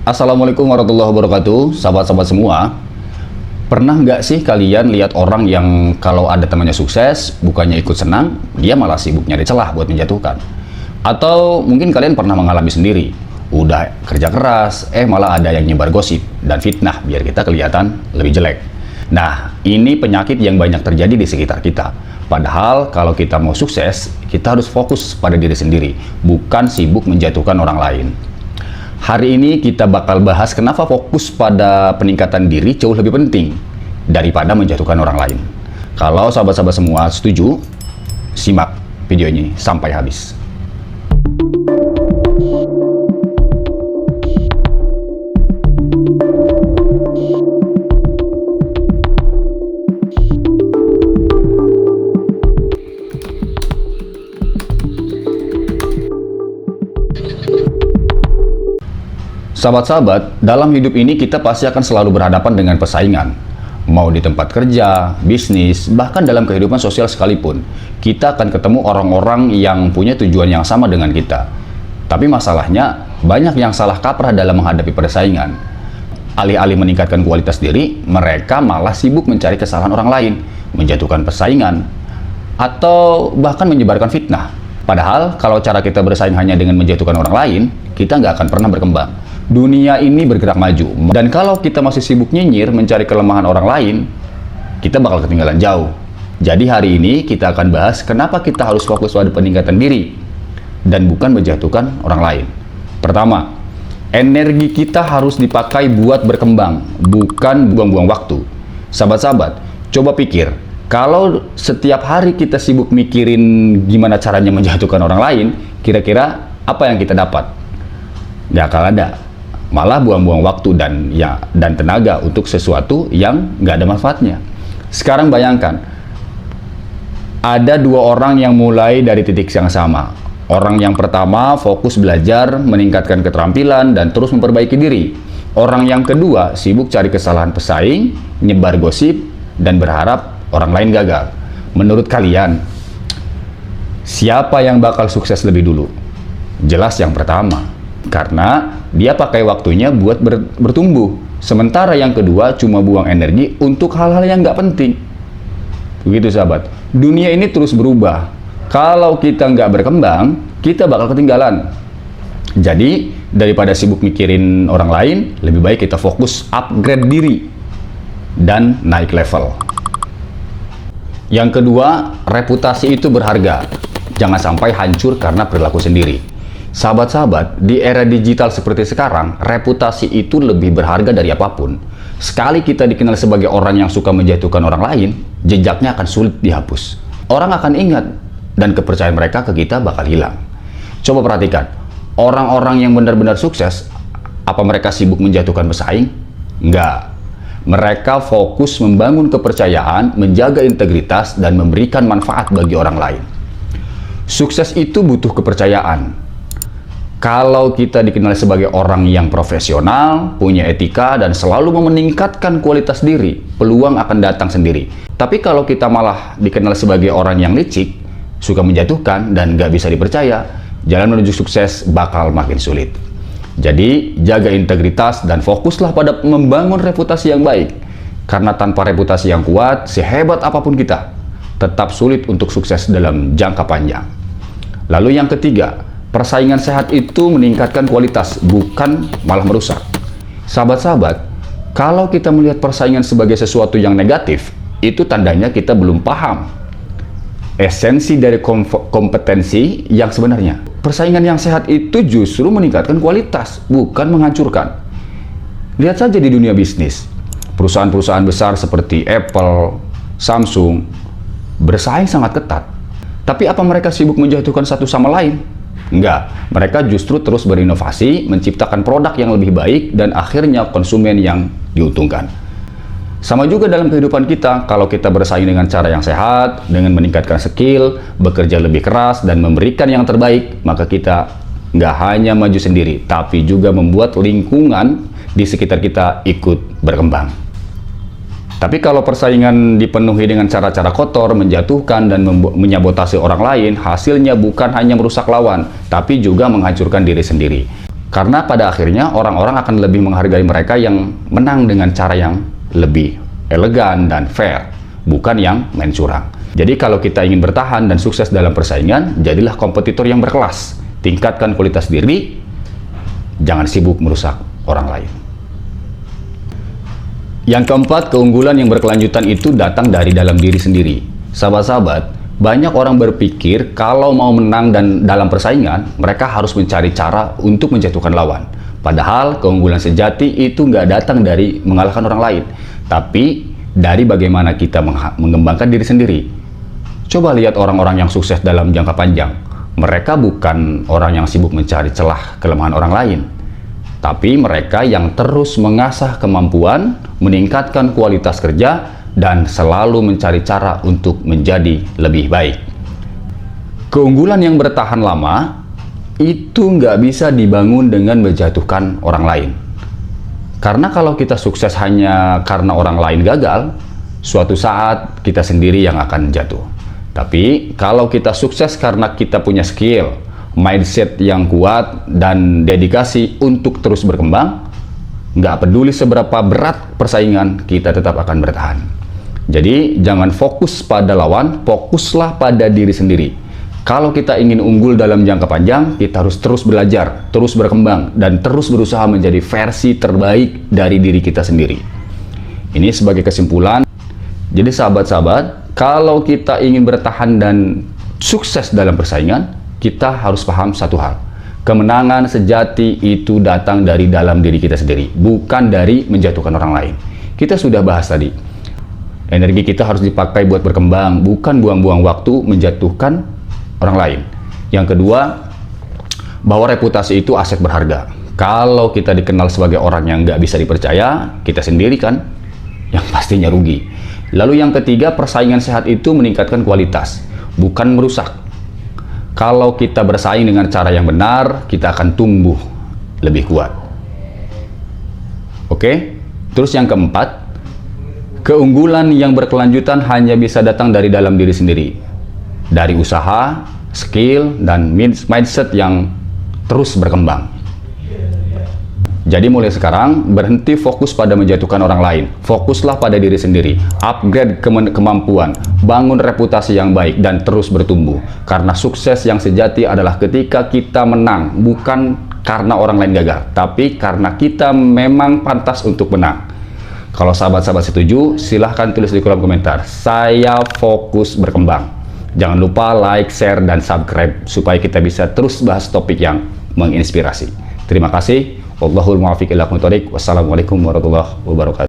Assalamualaikum warahmatullahi wabarakatuh, sahabat-sahabat semua. Pernah nggak sih kalian lihat orang yang kalau ada temannya sukses, bukannya ikut senang, dia malah sibuk nyari celah buat menjatuhkan? Atau mungkin kalian pernah mengalami sendiri, udah kerja keras, malah ada yang nyebar gosip dan fitnah biar kita kelihatan lebih jelek. Nah, ini penyakit yang banyak terjadi di sekitar kita. Padahal kalau kita mau sukses, kita harus fokus pada diri sendiri, bukan sibuk menjatuhkan orang lain. Hari ini kita bakal bahas kenapa fokus pada peningkatan diri jauh lebih penting daripada menjatuhkan orang lain. Kalau sahabat-sahabat semua setuju, simak video ini sampai habis. Sahabat-sahabat, dalam hidup ini kita pasti akan selalu berhadapan dengan persaingan. Mau di tempat kerja, bisnis, bahkan dalam kehidupan sosial sekalipun, kita akan ketemu orang-orang yang punya tujuan yang sama dengan kita. Tapi masalahnya, banyak yang salah kaprah dalam menghadapi persaingan. Alih-alih meningkatkan kualitas diri, mereka malah sibuk mencari kesalahan orang lain, menjatuhkan persaingan, atau bahkan menyebarkan fitnah. Padahal, kalau cara kita bersaing hanya dengan menjatuhkan orang lain, kita nggak akan pernah berkembang. Dunia ini bergerak maju, dan kalau kita masih sibuk nyinyir mencari kelemahan orang lain, kita bakal ketinggalan jauh. Jadi hari ini kita akan bahas kenapa kita harus fokus pada peningkatan diri dan bukan menjatuhkan orang lain. Pertama, energi kita harus dipakai buat berkembang, bukan buang-buang waktu. Sahabat-sahabat, coba pikir, kalau setiap hari kita sibuk mikirin gimana caranya menjatuhkan orang lain, kira-kira apa yang kita dapat? Nggak akan ada. Malah buang-buang waktu dan tenaga untuk sesuatu yang nggak ada manfaatnya. Sekarang bayangkan, ada dua orang yang mulai dari titik yang sama. Orang yang pertama fokus belajar, meningkatkan keterampilan, dan terus memperbaiki diri. Orang yang kedua sibuk cari kesalahan pesaing, nyebar gosip, dan berharap orang lain gagal. Menurut kalian, siapa yang bakal sukses lebih dulu? Jelas yang pertama. Karena dia pakai waktunya buat bertumbuh. Sementara yang kedua cuma buang energi untuk hal-hal yang nggak penting. Begitu sahabat. Dunia ini terus berubah. Kalau kita nggak berkembang, kita bakal ketinggalan. Jadi, daripada sibuk mikirin orang lain, lebih baik kita fokus upgrade diri dan naik level. Yang kedua, reputasi itu berharga. Jangan sampai hancur karena perilaku sendiri. Sahabat-sahabat, di era digital seperti sekarang, reputasi itu lebih berharga dari apapun. Sekali kita dikenal sebagai orang yang suka menjatuhkan orang lain, jejaknya akan sulit dihapus. Orang akan ingat, dan kepercayaan mereka ke kita bakal hilang. Coba perhatikan, orang-orang yang benar-benar sukses, apa mereka sibuk menjatuhkan pesaing? Enggak. Mereka fokus membangun kepercayaan, menjaga integritas, dan memberikan manfaat bagi orang lain. Sukses itu butuh kepercayaan. Kalau kita dikenal sebagai orang yang profesional, punya etika, dan selalu meningkatkan kualitas diri, peluang akan datang sendiri. Tapi kalau kita malah dikenal sebagai orang yang licik, suka menjatuhkan, dan nggak bisa dipercaya, jalan menuju sukses bakal makin sulit. Jadi, jaga integritas dan fokuslah pada membangun reputasi yang baik. Karena tanpa reputasi yang kuat, sehebat apapun kita, tetap sulit untuk sukses dalam jangka panjang. Lalu yang ketiga, persaingan sehat itu meningkatkan kualitas, bukan malah merusak. Sahabat-sahabat, kalau kita melihat persaingan sebagai sesuatu yang negatif, itu tandanya kita belum paham esensi dari kompetensi yang sebenarnya. Persaingan yang sehat itu justru meningkatkan kualitas, bukan menghancurkan. Lihat saja di dunia bisnis. Perusahaan-perusahaan besar seperti Apple, Samsung, bersaing sangat ketat. Tapi apa mereka sibuk menjatuhkan satu sama lain? Enggak, mereka justru terus berinovasi, menciptakan produk yang lebih baik, dan akhirnya konsumen yang diuntungkan. Sama juga dalam kehidupan kita, kalau kita bersaing dengan cara yang sehat, dengan meningkatkan skill, bekerja lebih keras, dan memberikan yang terbaik, maka kita nggak hanya maju sendiri, tapi juga membuat lingkungan di sekitar kita ikut berkembang. Tapi kalau persaingan dipenuhi dengan cara-cara kotor, menjatuhkan, dan menyabotase orang lain, hasilnya bukan hanya merusak lawan, tapi juga menghancurkan diri sendiri. Karena pada akhirnya orang-orang akan lebih menghargai mereka yang menang dengan cara yang lebih elegan dan fair, bukan yang main curang. Jadi kalau kita ingin bertahan dan sukses dalam persaingan, jadilah kompetitor yang berkelas. Tingkatkan kualitas diri, jangan sibuk merusak orang lain. Yang keempat, keunggulan yang berkelanjutan itu datang dari dalam diri sendiri. Sahabat-sahabat, banyak orang berpikir kalau mau menang dan dalam persaingan, mereka harus mencari cara untuk menjatuhkan lawan. Padahal keunggulan sejati itu nggak datang dari mengalahkan orang lain, tapi dari bagaimana kita mengembangkan diri sendiri. Coba lihat orang-orang yang sukses dalam jangka panjang. Mereka bukan orang yang sibuk mencari celah kelemahan orang lain, tapi mereka yang terus mengasah kemampuan, meningkatkan kualitas kerja, dan selalu mencari cara untuk menjadi lebih baik. Keunggulan yang bertahan lama itu nggak bisa dibangun dengan menjatuhkan orang lain. Karena kalau kita sukses hanya karena orang lain gagal, suatu saat kita sendiri yang akan jatuh. Tapi kalau kita sukses karena kita punya skill, mindset yang kuat, dan dedikasi untuk terus berkembang, nggak peduli seberapa berat persaingan, kita tetap akan bertahan. Jadi jangan fokus pada lawan, fokuslah pada diri sendiri. Kalau kita ingin unggul dalam jangka panjang, kita harus terus belajar, terus berkembang, dan terus berusaha menjadi versi terbaik dari diri kita sendiri. Ini sebagai kesimpulan. Jadi sahabat-sahabat, kalau kita ingin bertahan dan sukses dalam persaingan, kita harus paham satu hal. Kemenangan sejati itu datang dari dalam diri kita sendiri, bukan dari menjatuhkan orang lain. Kita sudah bahas tadi. Energi kita harus dipakai buat berkembang, bukan buang-buang waktu menjatuhkan orang lain. Yang kedua, bahwa reputasi itu aset berharga. Kalau kita dikenal sebagai orang yang nggak bisa dipercaya, kita sendiri kan yang pastinya rugi. Lalu yang ketiga, persaingan sehat itu meningkatkan kualitas, bukan merusak. Kalau kita bersaing dengan cara yang benar, kita akan tumbuh lebih kuat. Oke? Terus yang keempat, keunggulan yang berkelanjutan hanya bisa datang dari dalam diri sendiri. Dari usaha, skill, dan mindset yang terus berkembang. Jadi mulai sekarang, berhenti fokus pada menjatuhkan orang lain. Fokuslah pada diri sendiri. Upgrade kemampuan, bangun reputasi yang baik, dan terus bertumbuh. Karena sukses yang sejati adalah ketika kita menang, bukan karena orang lain gagal, tapi karena kita memang pantas untuk menang. Kalau sahabat-sahabat setuju, silahkan tulis di kolom komentar. Saya fokus berkembang. Jangan lupa like, share, dan subscribe supaya kita bisa terus bahas topik yang menginspirasi. Terima kasih. Wallahul muwaffiq ila aqwamit thoriq. Wassalamualaikum warahmatullahi wabarakatuh.